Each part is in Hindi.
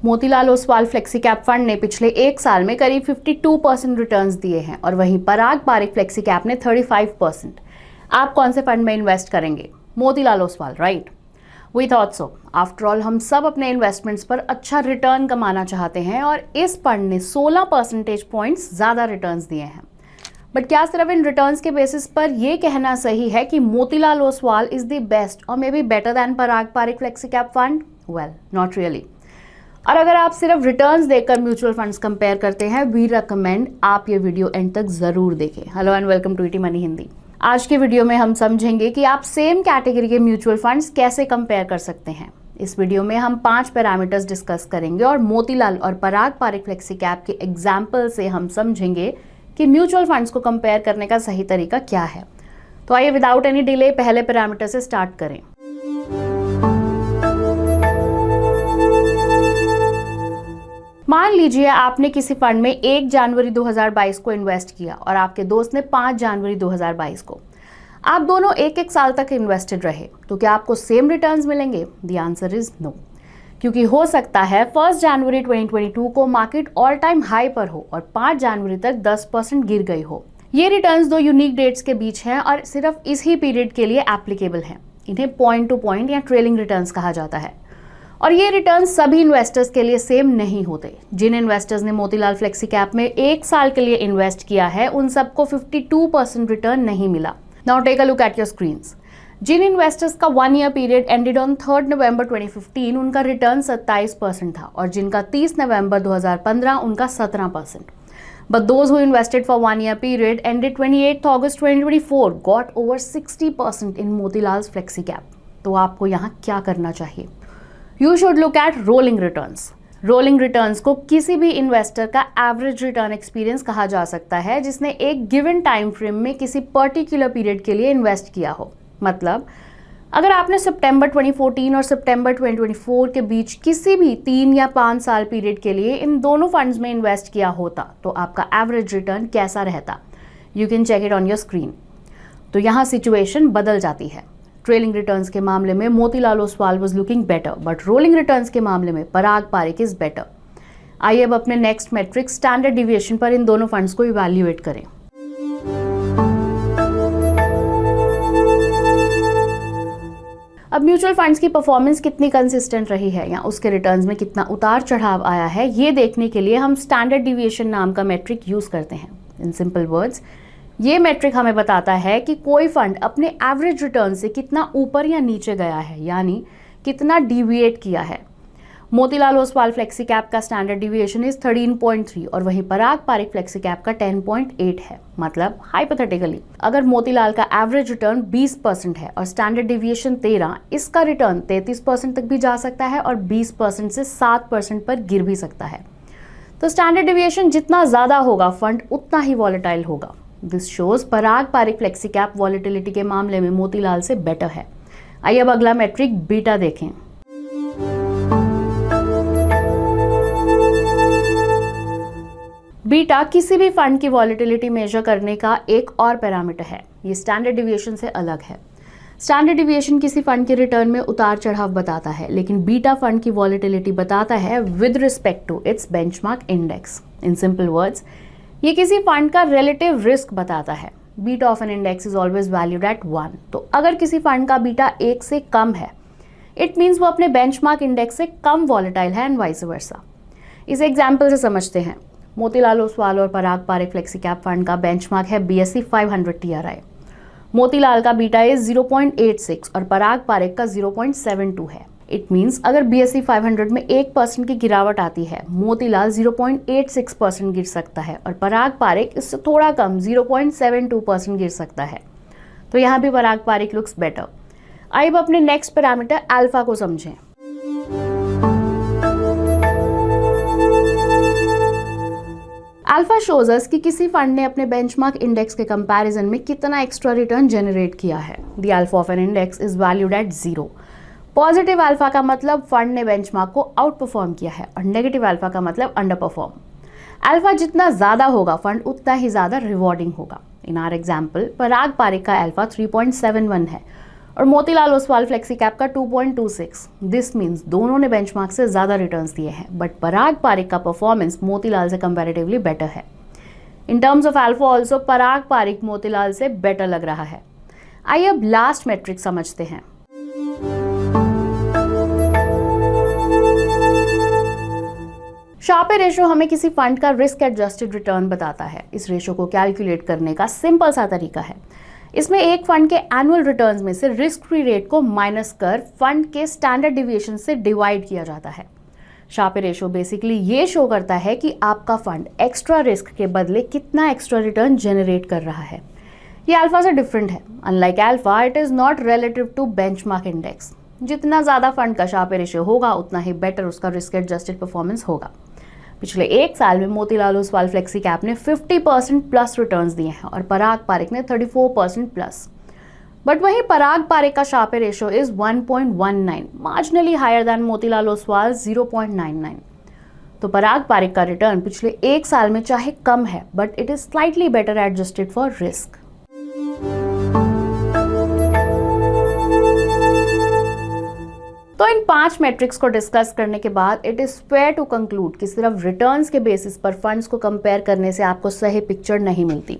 Motilal Oswal flexi cap fund ने पिछले एक साल में करीब 52% रिटर्न्स दिए हैं और वहीं पराग पारिक फ्लेक्सी कैप ने 35%। आप कौन से फंड में इन्वेस्ट करेंगे? Motilal Oswal, right? We thought so. After all हम सब अपने इन्वेस्टमेंट्स पर अच्छा रिटर्न कमाना चाहते हैं और इस फंड ने 16 परसेंटेज पॉइंट्स ज़्यादा रिटर्न्स दिए हैं। बट क्या सिर्फ इन रिटर्न्स के बेसिस पर यह कहना सही है कि Motilal Oswal is the best और may be better than Parag Parikh flexi cap fund? Well, not really. और अगर आप सिर्फ रिटर्न्स देखकर म्यूचुअल फंड्स कंपेयर करते हैं, वी रिकमेंड आप ये वीडियो एंड तक जरूर देखें। Hello and welcome to ET money Hindi. आज के वीडियो में हम समझेंगे कि आप सेम कैटेगरी के म्यूचुअल फंड्स कैसे कंपेयर कर सकते हैं। इस वीडियो में हम 5 पैरामीटर्स डिस्कस करेंगे और मोतीलाल और पराग पारिक फ्लेक्सी कैप के एग्जाम्पल से हम समझेंगे कि म्यूचुअल फंड्स को कंपेयर करने का सही तरीका क्या है। तो आइए विदाउट एनी डिले पहले पैरामीटर से स्टार्ट करें। मान लीजिए आपने किसी फंड में 1 जनवरी 2022 को इन्वेस्ट किया और आपके दोस्त ने 5 जनवरी 2022 को। आप दोनों एक साल तक इन्वेस्टेड रहे, तो क्या आपको सेम रिटर्न्स मिलेंगे? द आंसर इज नो, क्योंकि हो सकता है 1 जनवरी 2022 को मार्केट ऑल टाइम हाई पर हो और 5 जनवरी तक 10% गिर गई हो। ये रिटर्न्स 2 यूनिक डेट्स के बीच हैं और सिर्फ इस ही पीरियड के लिए एप्लीकेबल हैं। इन्हें पॉइंट टू पॉइंट या ट्रेलिंग रिटर्न्स कहा जाता है और ये रिटर्न सभी इन्वेस्टर्स के लिए सेम नहीं होते। जिन इन्वेस्टर्स ने मोतीलाल फ्लेक्सी कैप में 1 साल के लिए इन्वेस्ट किया है, उन सबको 52% रिटर्न नहीं मिला। Now take a look at your screens. जिन इन्वेस्टर्स का 1 year period ended on 3 November 2015, उनका रिटर्न 27% था और जिनका 30 नवंबर 2015 उनका 17%। But those who invested for 1 year period ended 28 August 2024 got over 60% in Motilal's Flexi Cap। तो आपको यहाँ क्या करना चाहिए? You should look at rolling returns। Rolling returns को किसी भी इन्वेस्टर का एवरेज रिटर्न एक्सपीरियंस कहा जा सकता है जिसने एक गिवन टाइम फ्रेम में किसी पर्टिकुलर पीरियड के लिए इन्वेस्ट किया हो। मतलब अगर आपने सितंबर 2014 और सितंबर 2024 के बीच किसी भी 3 या 5 साल पीरियड के लिए इन दोनों फंड्स में इन्वेस्ट किया होता तो आपका एवरेज रिटर्न कैसा रहता? You can check it on your screen. तो यहाँ सिचुएशन बदल जाती है। ट्रेलिंग रिटर्न्स के मामले में Motilal Oswal was looking better, but rolling returns के मामले में पराग पारिक इज बेटर। आइए अब अपने नेक्स्ट मैट्रिक स्टैंडर्ड डिविएशन पर इन दोनों फंड्स को इवैल्यूएट करें। अब म्यूचुअल फंड्स की परफॉर्मेंस कितनी कंसिस्टेंट रही है या उसके रिटर्न्स में कितना उतार चढ़ाव आया है, ये देखने के लिए हम स्टैंडर्ड डिविएशन नाम का मैट्रिक यूज करते हैं। इन सिंपल वर्ड्स, ये मैट्रिक हमें बताता है कि कोई फंड अपने एवरेज रिटर्न से कितना ऊपर या नीचे गया है, यानी कितना डिविएट किया है। मोतीलाल ओसवाल फ्लेक्सी कैप का स्टैंडर्ड डिविएशन इज 13.3 और वहीं पराग पारिक फ्लेक्सी कैप का 10.8 है। मतलब हाइपोथेटिकली अगर मोतीलाल का एवरेज रिटर्न 20% है और स्टैंडर्ड डिविएशन 13, इसका रिटर्न 33% तक भी जा सकता है और 20% से 7% पर गिर भी सकता है। तो स्टैंडर्ड डिविएशन जितना ज्यादा होगा, फंड उतना ही वॉलेटाइल होगा। This shows Parag Parikh flexi cap volatility के मामले में मोतीलाल से बेटर है। आइए अब अगला मैट्रिक बीटा देखें। बीटा किसी भी फंड की वॉलेटिलिटी मेजर करने का एक और पैरामीटर है। ये स्टैंडर्ड डिविएशन से अलग है। स्टैंडर्ड डिविएशन किसी फंड के रिटर्न में उतार चढ़ाव बताता है, लेकिन बीटा फंड की वॉलेटिलिटी बताता है with respect to its benchmark index. In simple words, ये किसी फंड का रिलेटिव रिस्क बताता है। Beta of an index is always valued at 1। तो अगर किसी फंड का बीटा 1 से कम है, इट मीन्स वो अपने बेंचमार्क इंडेक्स से कम वॉलेटाइल है एंड वाइस वर्सा। इस एग्जाम्पल से समझते हैं। मोतीलाल ओसवाल और पराग पारिक फ्लेक्सी कैप फंड का बेंचमार्क है BSE 500 TRI। मोतीलाल का बीटा इज 0.86 और पराग पारिक का 0.72 है। इट मीन्स अगर BSE 500 में 1% की गिरावट आती है, मोतीलाल 0.86% गिर सकता है और पराग पारिक इससे थोड़ा कम 0.72% गिर सकता है। तो यहाँ भी पराग पारिक लुक्स बेटर। आइए अब अपने नेक्स्ट पैरामीटर अल्फा को समझें। अल्फा शोज अस कि किसी फंड ने अपने बेंचमार्क इंडेक्स के कंपैरिजन में कितना एक्स्ट्रा रिटर्न जनरेट किया है। The alpha of an index is valued at 0। Positive alpha का मतलब फंड ने बेंचमार्क को आउट परफॉर्म किया है और नेगेटिव अल्फा का मतलब अंडर परफॉर्म। अल्फा जितना ज्यादा होगा, फंड उतना ही ज्यादा रिवॉर्डिंग होगा। इन आवर एग्जाम्पल, पराग पारिक का अल्फा 3.71 है और मोतीलाल ओसवाल फ्लेक्सी कैप का 2.26। दिस मीन्स दोनों ने बेंचमार्क से ज़्यादा रिटर्न्स दिए हैं, बट पराग पारिक का परफॉर्मेंस मोतीलाल से कंपैरेटिवली बेटर है। In terms of alpha also Parag Parikh Motilal से बेटर लग रहा है। आइए अब लास्ट मैट्रिक समझते हैं। शार्पे रेशो हमें किसी फंड का रिस्क एडजस्टेड रिटर्न बताता है। इस रेशो को कैलकुलेट करने का सिंपल सा तरीका है। इसमें एक फंड के एनुअल रिटर्न्स में से रिस्क फ्री रेट को माइनस कर फंड के स्टैंडर्ड डिविएशन से डिवाइड किया जाता है। शार्पे रेशो बेसिकली ये शो करता है कि आपका फंड एक्स्ट्रा रिस्क के बदले कितना एक्स्ट्रा रिटर्न जनरेट कर रहा है। ये अल्फा से डिफरेंट है। Unlike alpha, it is not relative to benchmark index. जितना ज्यादा फंड का शार्पे रेशो होगा उतना ही बेटर उसका रिस्क एडजस्टेड परफॉर्मेंस होगा। पिछले एक साल में मोतीलाल ओसवाल फ्लेक्सी कैप ने 50% प्लस रिटर्न्स दिए हैं और पराग पारिक ने 34% प्लस। बट वहीं पराग पारिक का Sharpe ratio is 1.19, marginally higher than Motilal Oswal 0.99। तो पराग पारिक का रिटर्न पिछले एक साल में चाहे कम है, but it is slightly better adjusted for risk. तो इन 5 मैट्रिक्स को डिस्कस करने के बाद it is fair to conclude कि सिर्फ रिटर्न्स के बेसिस पर फंड्स को कंपेयर करने से आपको सही पिक्चर नहीं मिलती।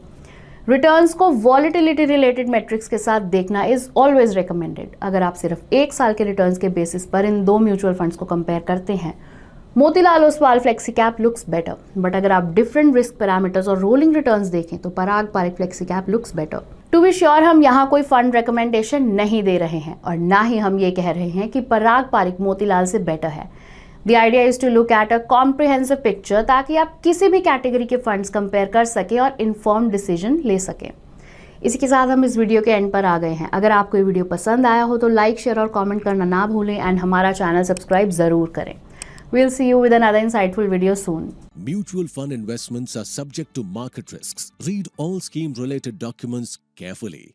रिटर्न्स को वॉलेटिलिटी रिलेटेड मैट्रिक्स के साथ देखना इज ऑलवेज रिकमेंडेड। अगर आप सिर्फ एक साल के रिटर्न्स के बेसिस पर इन 2 म्यूचुअल फंड्स को कंपेयर करते हैं, Motilal Oswal flexi cap looks better. But अगर आप डिफरेंट रिस्क पैरामीटर्स और रोलिंग रिटर्न्स देखें तो Parag Parikh flexi cap looks better. To be sure, हम यहाँ कोई फंड रिकमेंडेशन नहीं दे रहे हैं और ना ही हम ये कह रहे हैं कि पराग पारिक मोतीलाल से बेटर है। The idea is to look at a comprehensive picture ताकि आप किसी भी कैटेगरी के फंड्स कंपेयर कर सकें और इन्फॉर्म्ड डिसीजन ले सकें। इसी के साथ हम इस वीडियो के एंड पर आ गए हैं। अगर आपको ये वीडियो पसंद आया हो तो लाइक, शेयर और कॉमेंट करना ना भूलें एंड हमारा चैनल सब्सक्राइब जरूर करें। We'll see you with another insightful video soon. Mutual fund investments are subject to market risks. Read all scheme-related documents carefully.